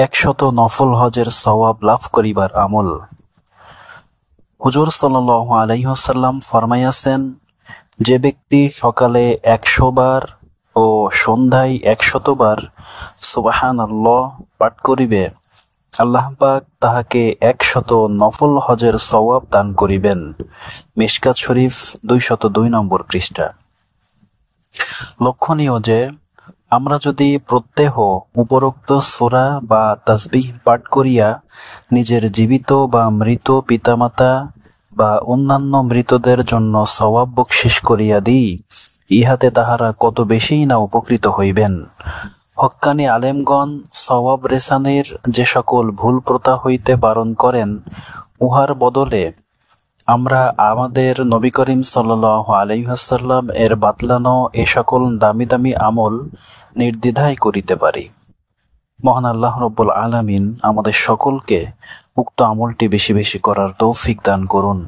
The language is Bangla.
100 নফল হজের সওয়াব লাভ করিবার আমল। হুজুর সাল্লাল্লাহু আলাইহি ওয়াসাল্লাম ফরমাইয়াছেন, যে ব্যক্তি সকালে 100 বার ও সন্ধ্যায় 100 বার সুবহানাল্লাহ পাঠ করিবে, আল্লাহ পাক তাহাকে 100 নফল হজের সওয়াব দান করিবেন। মিশকাত শরীফ 202 নম্বর পৃষ্ঠা। লক্ষণীয় যে আমরা যদি প্রত্যহ উপরোক্ত সূরা বা তাসবিহ পাঠ করিয়া নিজের জীবিত বা মৃত পিতামাতা বা অন্যান্য মৃতদের জন্য সওয়াব বকশিশ করিয়া দিই, ইহাতে তাহারা কত বেশিই না উপকৃত হইবেন। হক্কানি আলেমগণ সওয়াব রেসানের যে সকল ভুল প্রথা হইতে বারণ করেন, উহার বদলে আমরা আমাদের নবী করিম সাল্লাল্লাহু আলাইহি ওয়াসাল্লাম এর বাতলানো এ সকল দামি দামি আমল নির্দ্বিধায় করিতে পারি। মহান আল্লাহ রব্বুল আলামিন আমাদের সকলকে উক্ত আমলটি বেশি বেশি করার তৌফিক দান করুন।